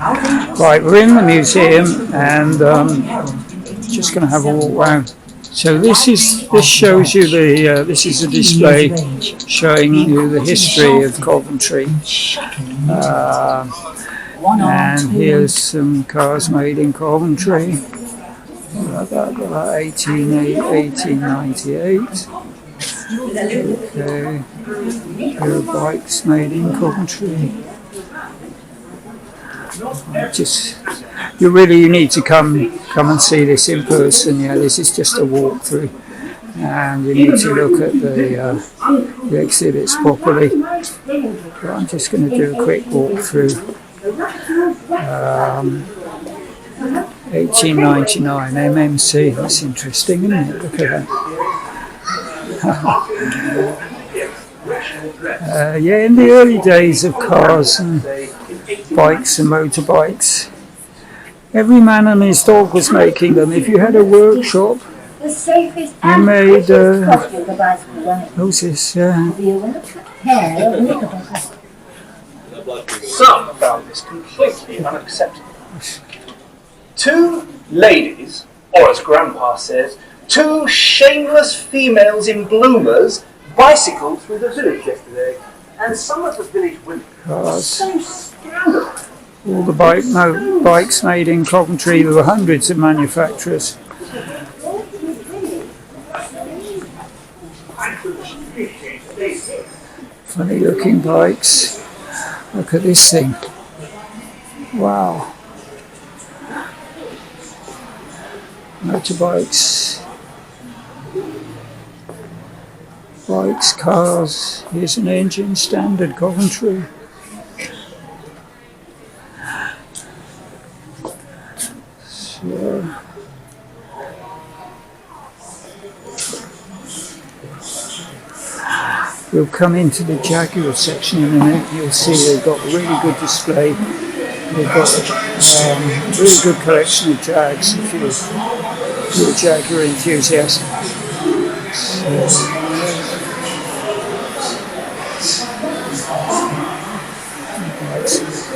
Right, we're in the museum and just going to have a walk round. So this shows you this is a display showing you the history of Coventry. And here's some cars made in Coventry. About 1898. Okay, here are bikes made in Coventry. You need to come and see this in person. Yeah, this is just a walkthrough, and you need to look at the exhibits properly. But I'm just going to do a quick walkthrough. 1899 MMC. That's interesting, isn't it? Look at that. Yeah, in the early days of cars and bikes and motorbikes, every man and his dog was making them. If you had a workshop, you made what's this? Some found this completely unacceptable. Two ladies, or as Grandpa says, two shameless females in bloomers bicycled through the village yesterday, and some of the village women were so scandalous. All the bikes made in Coventry. There were hundreds of manufacturers. Funny looking bikes. Look at this thing. Wow. Motorbikes. Bikes, cars. Here's an engine, standard Coventry. So, we'll come into the Jaguar section in a minute. You'll see they've got a really good display. They've got a really good collection of Jags if you're a Jaguar enthusiast.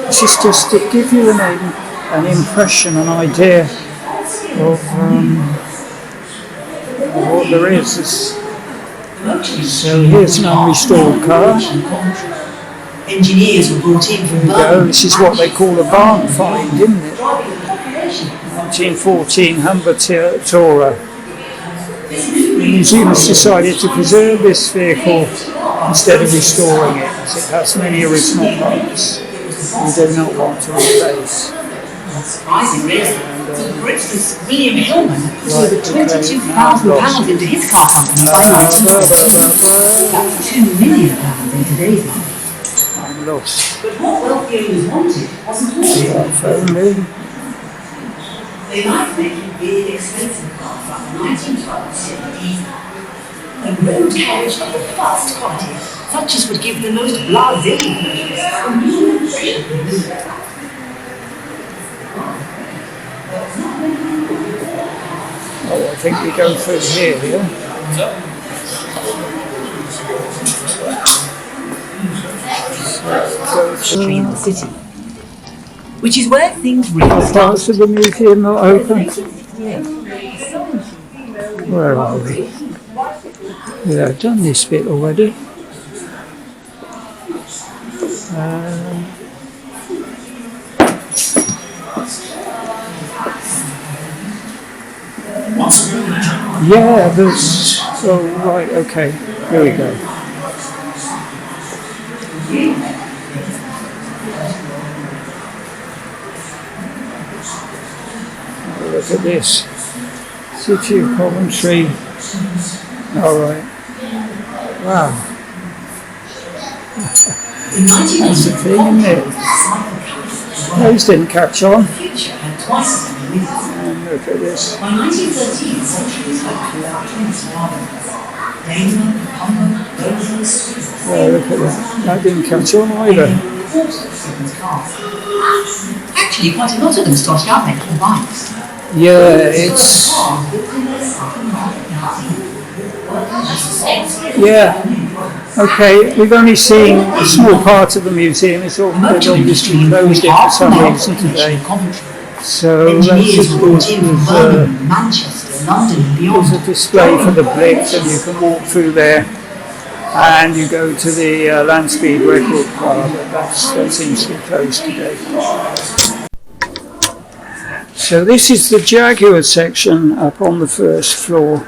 This is just to give you an impression, an idea of what there is. So here's an unrestored car. Engineers were brought in from Birmingham. This is what they call a barn find, isn't it? 1914 Humber Tourer. The museum's decided to preserve this vehicle instead of restoring it, as it has many original parts we do not want to replace. Surprisingly, for instance, William Hillman put over £22,000 into his car company by 1914. That's £2 million in today's money. I'm lost. But what wealthy owners wanted wasn't all. They liked making big, expensive cars like the 1912 70s. A road carriage of the first quality, such as would give the most blasé motorists a new impression. Oh, I think we go through here, yeah? Street in the city, which is where things really start. Parts of the museum not open. Where are we? Yeah, I've done this bit already. Yeah, there's. Oh, right, okay. Here we go. Look at this. City of Coventry. Alright. Wow. That's the thing, isn't it? Those didn't catch on. And look at this. By 1913, centuries had Oh, look at that. That didn't catch on either. Actually, quite a lot of them started out making bikes. Yeah, it's. Yeah. Okay, we've only seen a small part of the museum. It's all they've obviously closed it for some reason today. So that's just there's a display for the Blitz, and you can walk through there, and you go to the Land Speed Record Car, but that seems to be closed today. So this is the Jaguar section up on the first floor.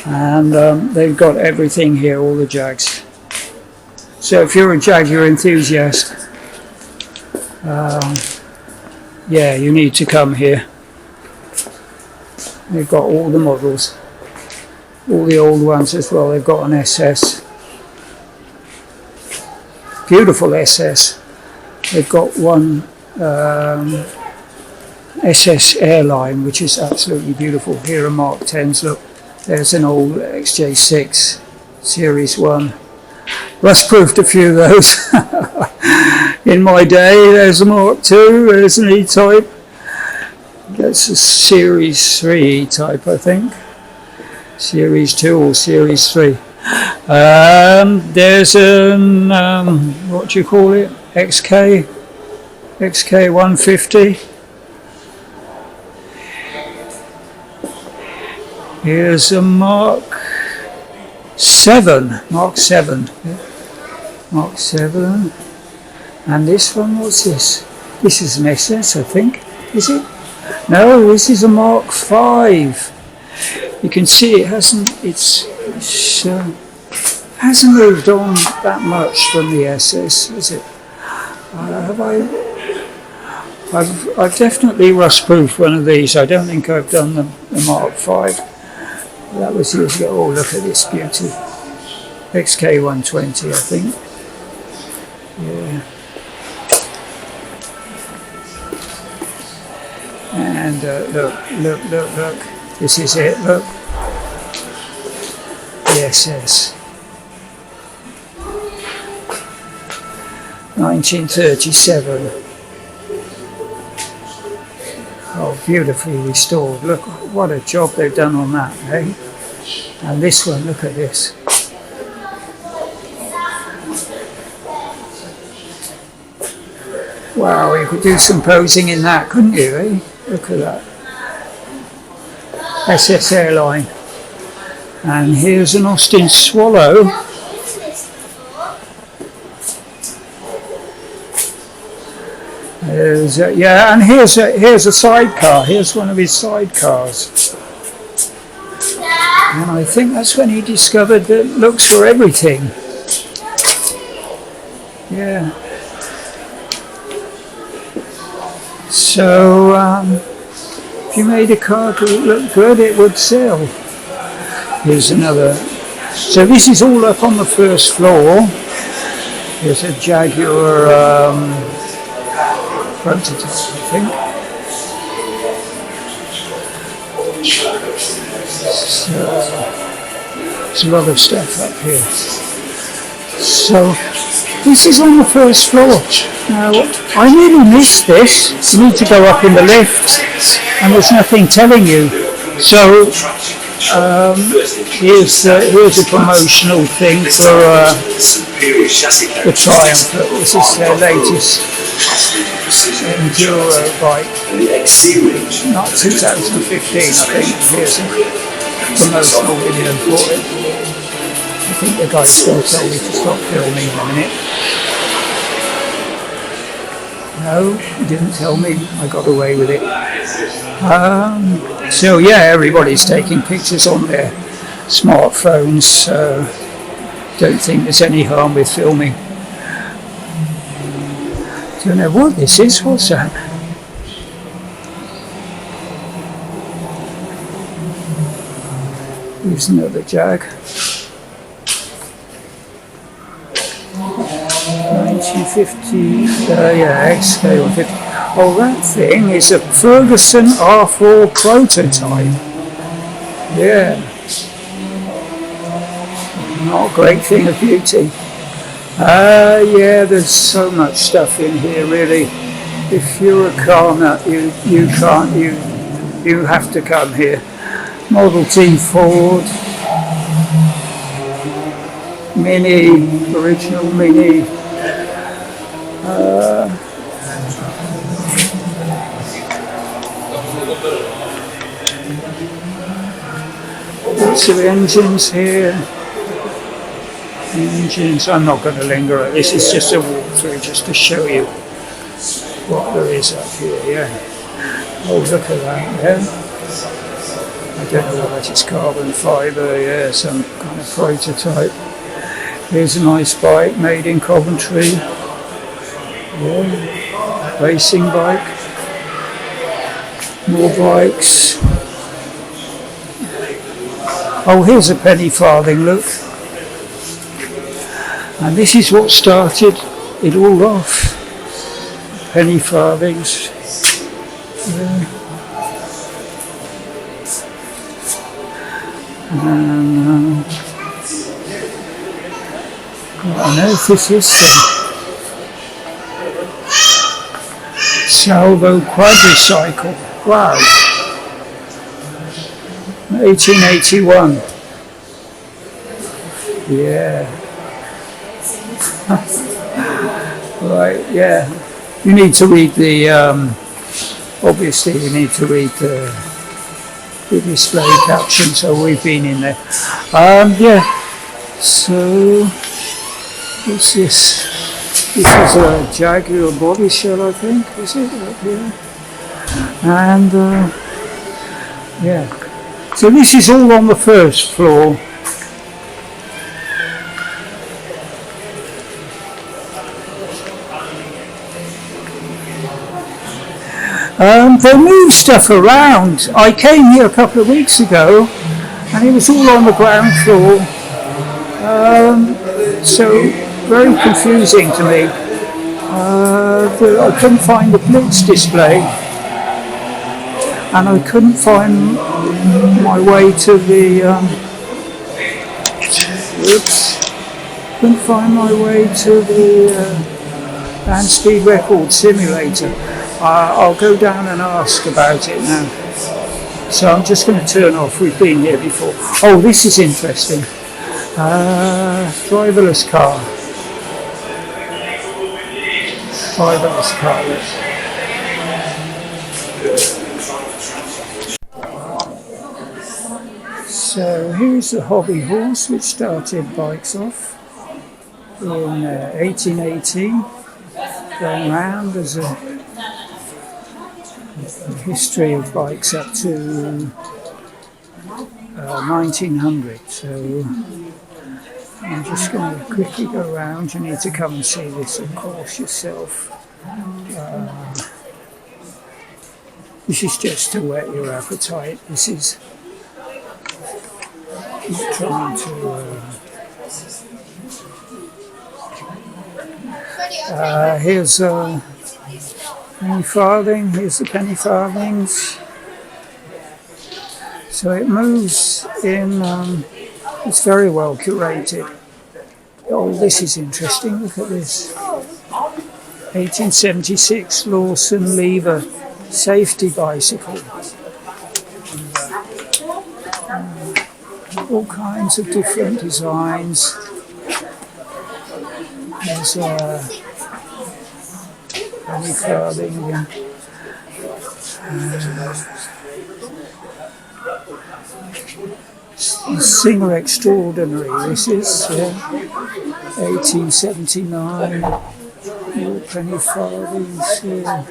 And they've got everything here, all the Jags. So if you're a Jaguar enthusiast, yeah, you need to come here. They've got all the models, all the old ones as well. They've got an SS, beautiful SS. They've got one SS Airline, which is absolutely beautiful. Here are Mark 10s, look. There's an old XJ6 Series 1. Rustproofed a few of those in my day. There's a Mark 2, there's an E-Type. That's a Series 3 E-Type, I think. Series 2 or Series 3. There's an, what do you call it? XK 150. Here's a Mark 7. Mark 7. And this one, what's this? This is an SS, I think. Is it? No, this is a Mark 5. You can see it hasn't moved on that much from the SS, is it? I've definitely rust-proofed one of these. I don't think I've done the Mark 5. That was years ago. Oh, look at this beauty. XK 120, I think. Yeah. And look. This is it, look. The SS. 1937. Oh, beautifully restored. Look, what a job they've done on that, eh? And this one, look at this. Wow, you could do some posing in that, couldn't you, eh? Look at that. SS Airline. And here's an Austin Swallow. Yeah, and here's a sidecar. Here's one of his sidecars. And I think that's when he discovered that it looks for everything. Yeah. So, if you made a car to look good, it would sell. Here's another. So this is all up on the first floor. Here's a Jaguar prototype, I think. So, there's a lot of stuff up here. So, this is on the first floor. Now, I nearly missed this. You need to go up in the lift, and there's nothing telling you. So, here's a promotional thing for the Triumph. This is their latest enduro bike. Not 2015, I think. Here's a promotional video for it. I think the guy's still told me to stop filming in a minute. No, he didn't tell me. I got away with it. So yeah, everybody's taking pictures on their smartphones. Don't think there's any harm with filming. Don't know what this is. What's that? Here's another Jag. 1950, yeah, XK 150. Oh, that thing is a Ferguson R4 prototype. Yeah. Not a great thing of beauty. Yeah, there's so much stuff in here, really. If you're a car nut, you have to come here. Model T Ford. Mini, original Mini. Lots of engines here. Engines. I'm not going to linger at this. It's just a walkthrough, just to show you what there is up here. Yeah. Oh, look at that. Yeah. I don't know what it's carbon fibre. Yeah, some kind of prototype. Here's a nice bike made in Coventry. Yeah. Racing bike. More bikes. Oh, here's a penny farthing, look. And this is what started it all off. Penny farthings. Yeah. And what on earth is this then? Salvo quadricycle. Wow. 1881. Yeah. Right, yeah. You need to read the, obviously you need to read the display caption, so we've been in there. Yeah. So, what's this? This is a Jaguar body shell, I think, is it, up here? And, yeah. So this is all on the first floor. They move stuff around. I came here a couple of weeks ago and it was all on the ground floor. So very confusing to me. I couldn't find the Blitz display and I couldn't find my way to the couldn't find my way to the Land Speed Record Simulator. I'll go down and ask about it now. So I'm just going to turn off. We've been here before. Oh, this is interesting. Driverless car. Driverless car. So here's the hobby horse which started bikes off in 1818. Going round, there's a history of bikes up to 1900. So I'm just going to quickly go around. You need to come and see this, of course, yourself. This is just to whet your appetite. This is not trying to. Here's a penny farthing. Here's the penny farthings. So it moves in. It's very well curated. Oh, this is interesting. Look at this. 1876 Lawson Lever safety bicycle. All kinds of different designs. There's a penny farthing. Singer Extraordinary, this is 1879. More penny farthings here.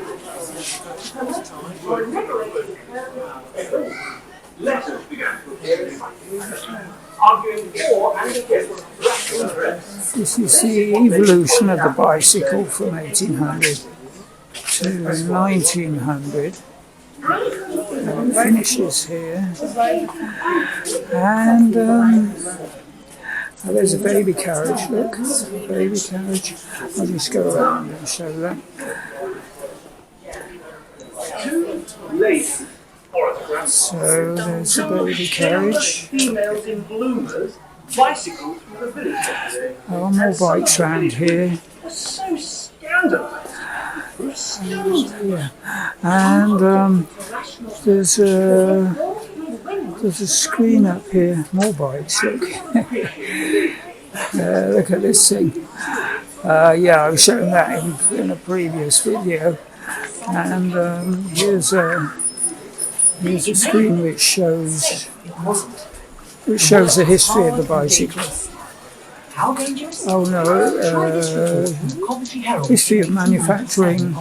This is the evolution of the bicycle from 1800 to 1900. And it finishes here. And oh, there's a baby carriage, look, baby carriage. I'll just go around and show that. So there's a baby carriage. Females in bloomers bicycle through the village. Oh, more bikes around here. So scandalous. Yeah. And there's a screen up here. More bikes, look. Look at this thing. Yeah, I was showing that in a previous video. And here's a screen which shows the history of the bicycle. How dangerous? Oh no, history of manufacturing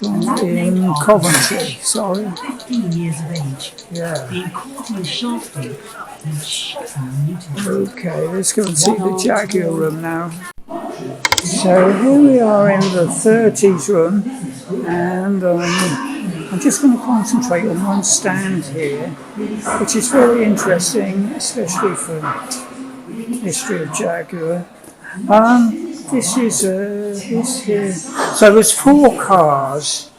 in Coventry, sorry. 15 years of age. Yeah. Being caught in a shafting and shot Newton. Okay, let's go and see the Jaguar room now. So here we are in the 30s room, and I'm just going to concentrate on one stand here, which is very interesting, especially for history of Jaguar. This is this here. So there's 4 cars,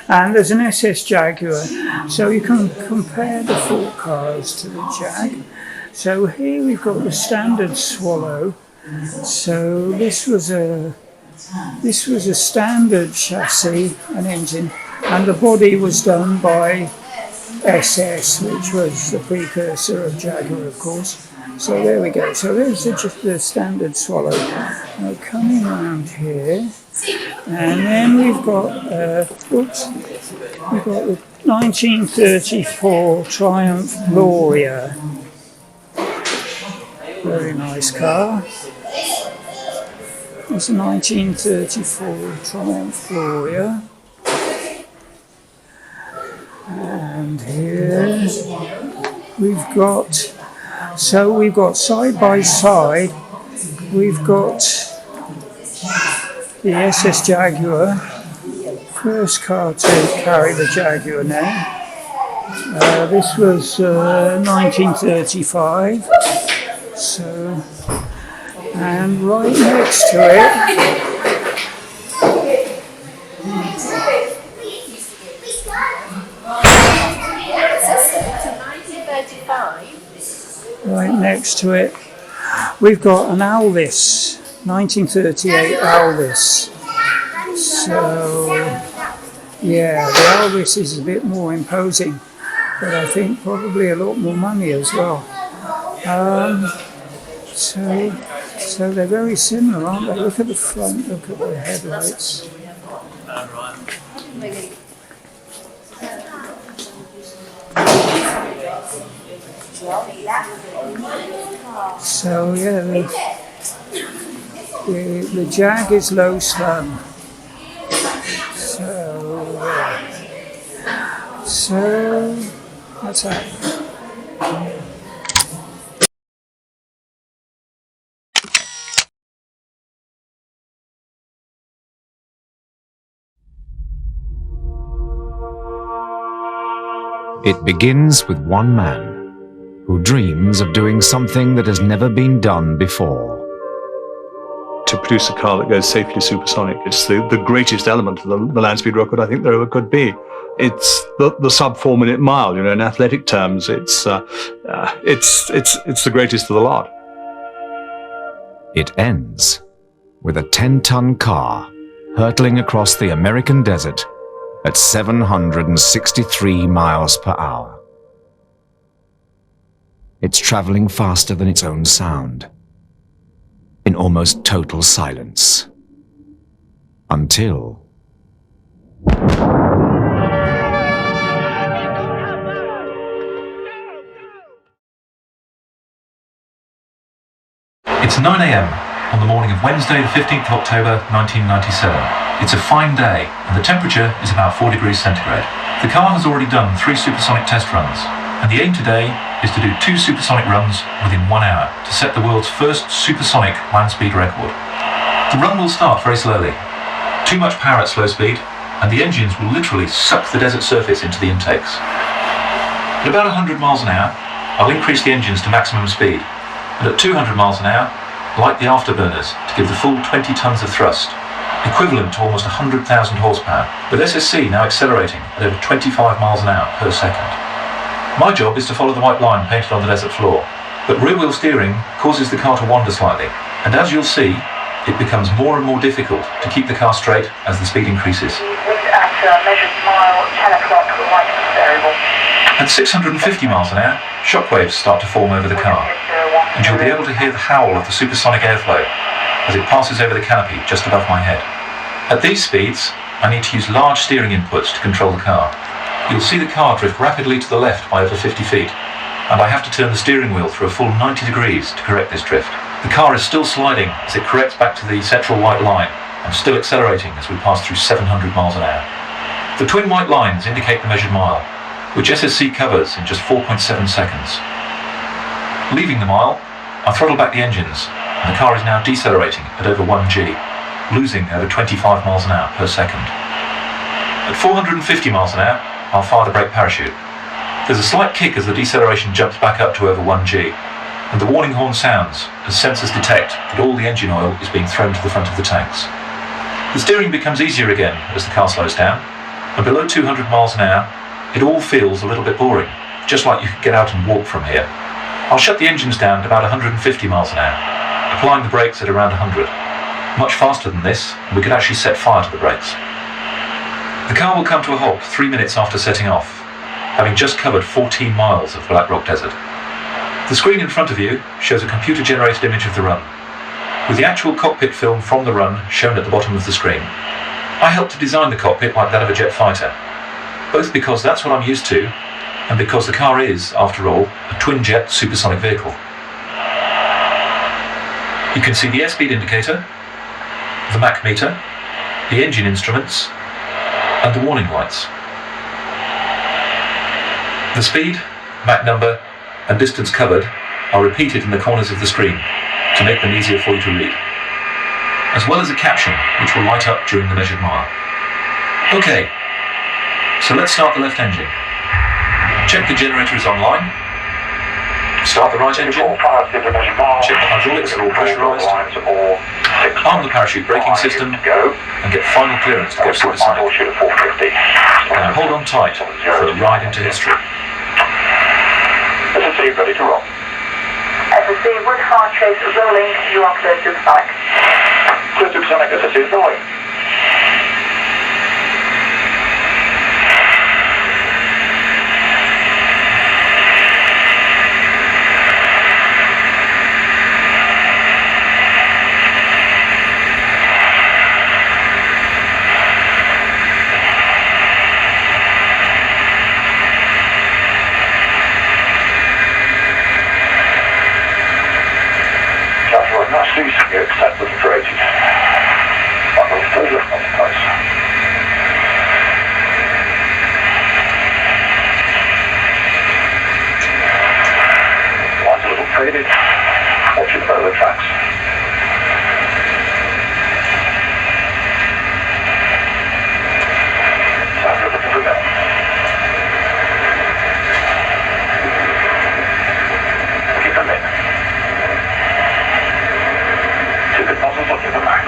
and there's an SS Jaguar. So you can compare the 4 cars to the Jag. So here we've got the standard Swallow. So this was a standard chassis and engine, and the body was done by SS, which was the precursor of Jaguar, of course. So there we go. So there's just the standard Swallow. Now coming around here, and then we've got the 1934 Triumph Gloria. Very nice car. It's a 1934 Triumph Gloria. And here we've got side by side, we've got the SS Jaguar, first car to carry the Jaguar name. This was 1935. So, and right next to it, we've got an Alvis, 1938 Alvis. So, yeah, the Alvis is a bit more imposing, but I think probably a lot more money as well. So they're very similar, aren't they? Look at the front, look at the headlights. So yeah, the Jag is low slung. So that's that. It begins with one man who dreams of doing something that has never been done before. To produce a car that goes safely supersonic, it's the greatest element of the land speed record I think there ever could be. It's the sub 4 minute mile, you know, in athletic terms, it's the greatest of the lot. It ends with a 10-ton car hurtling across the American desert at 763 miles per hour. It's traveling faster than its own sound, in almost total silence. Until... It's 9 a.m. on the morning of Wednesday, the 15th of October, 1997. It's a fine day, and the temperature is about 4 degrees centigrade. The car has already done 3 supersonic test runs, and the aim today is to do 2 supersonic runs within 1 hour to set the world's first supersonic land speed record. The run will start very slowly. Too much power at slow speed, and the engines will literally suck the desert surface into the intakes. At about 100 miles an hour, I'll increase the engines to maximum speed, and at 200 miles an hour, light the afterburners to give the full 20 tons of thrust, equivalent to almost 100,000 horsepower, with SSC now accelerating at over 25 miles an hour per second. My job is to follow the white line painted on the desert floor, but rear-wheel steering causes the car to wander slightly, and as you'll see, it becomes more and more difficult to keep the car straight as the speed increases. At 650 miles an hour, shockwaves start to form over the car. and you'll be able to hear the howl of the supersonic airflow as it passes over the canopy just above my head. At these speeds, I need to use large steering inputs to control the car. You'll see the car drift rapidly to the left by over 50 feet, and I have to turn the steering wheel through a full 90 degrees to correct this drift. The car is still sliding as it corrects back to the central white line, and still accelerating as we pass through 700 miles an hour. The twin white lines indicate the measured mile, which SSC covers in just 4.7 seconds. Leaving the mile, I throttle back the engines, and the car is now decelerating at over 1G, losing over 25 miles an hour per second. At 450 miles an hour, I'll fire the brake parachute. There's a slight kick as the deceleration jumps back up to over 1G, and the warning horn sounds as sensors detect that all the engine oil is being thrown to the front of the tanks. The steering becomes easier again as the car slows down, and below 200 miles an hour, it all feels a little bit boring, just like you could get out and walk from here. I'll shut the engines down at about 150 miles an hour, applying the brakes at around 100. Much faster than this, and we could actually set fire to the brakes. The car will come to a halt 3 minutes after setting off, having just covered 14 miles of the Black Rock Desert. The screen in front of you shows a computer-generated image of the run, with the actual cockpit film from the run shown at the bottom of the screen. I helped to design the cockpit like that of a jet fighter, both because that's what I'm used to, and because the car is, after all, a twin-jet supersonic vehicle. You can see the airspeed indicator, the Mach meter, the engine instruments, and the warning lights. The speed, Mach number, and distance covered are repeated in the corners of the screen to make them easier for you to read, as well as a caption which will light up during the measured mile. Okay, so let's start the left engine. Check the generator is online. Start the right engine. Check the hydraulics are all pressurized. Arm the parachute braking system and get final clearance to go supersonic. Now hold on tight for the ride into history. SSC ready to roll. SSC wood hard chase rolling, you are clear supersonic. Clear supersonic, SSC is rolling. You accept looking for 80. Final full lift on the place. Line's a little faded. Watching further tracks. Sound of the river. Keep them in. The puzzles looking for Max.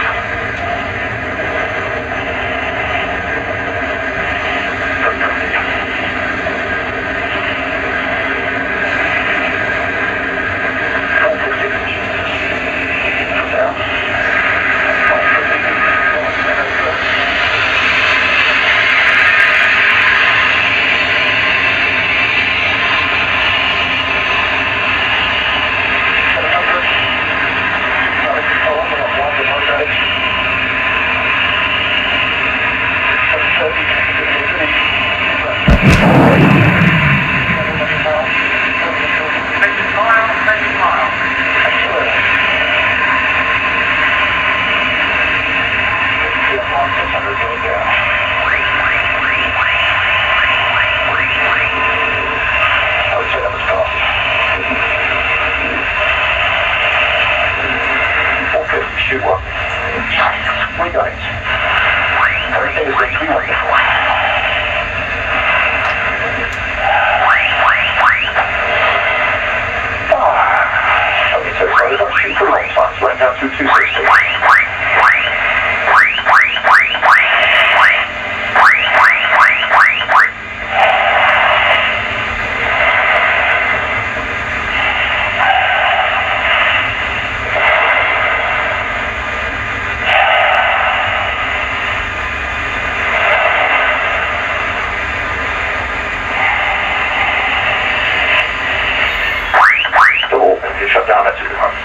down at 2 months.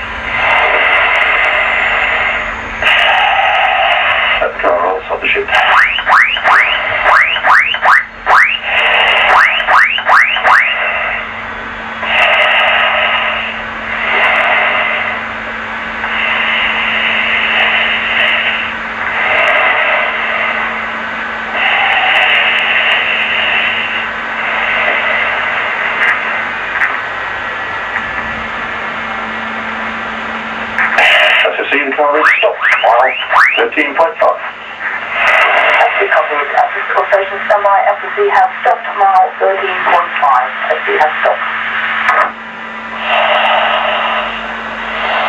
Let the car roll, stop the chute. Stop. Mile 13.5. SC copied. Physical station standby. SC has stopped. Mile 13.5. SC has stopped.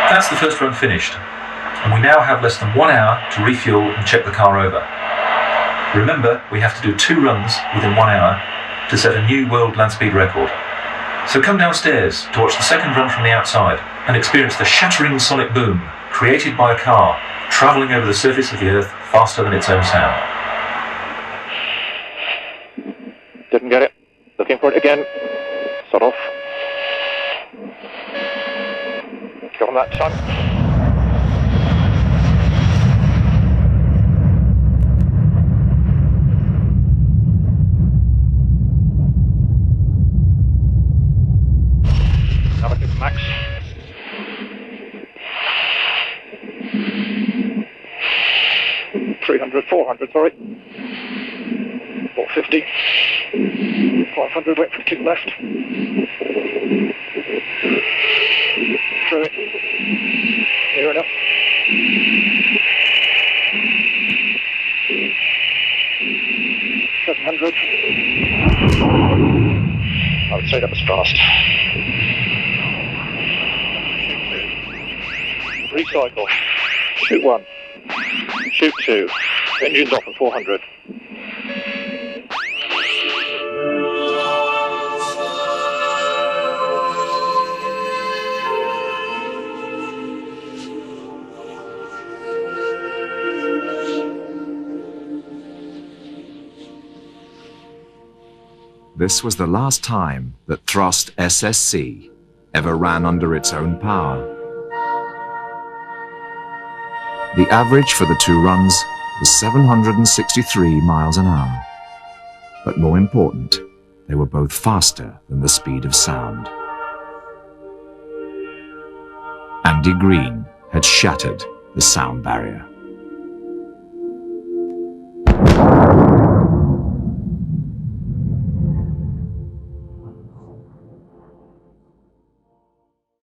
That's the first run finished, and we now have less than 1 hour to refuel and check the car over. Remember, we have to do 2 runs within 1 hour to set a new world land speed record. So come downstairs to watch the second run from the outside and experience the shattering sonic boom created by a car travelling over the surface of the Earth faster than its own sound. Didn't get it. Looking for it again. Sod off. Got on that time. Have a good max. $300, $400, sorry. 450. 500, wait for the kick left. Through it. Near enough. $700. I would say that was fast. Recycle. Shoot 1. Shoot 2. Engines off at 400. This was the last time that Thrust SSC ever ran under its own power. The average for the 2 runs was 763 miles an hour. But more important, they were both faster than the speed of sound. Andy Green had shattered the sound barrier.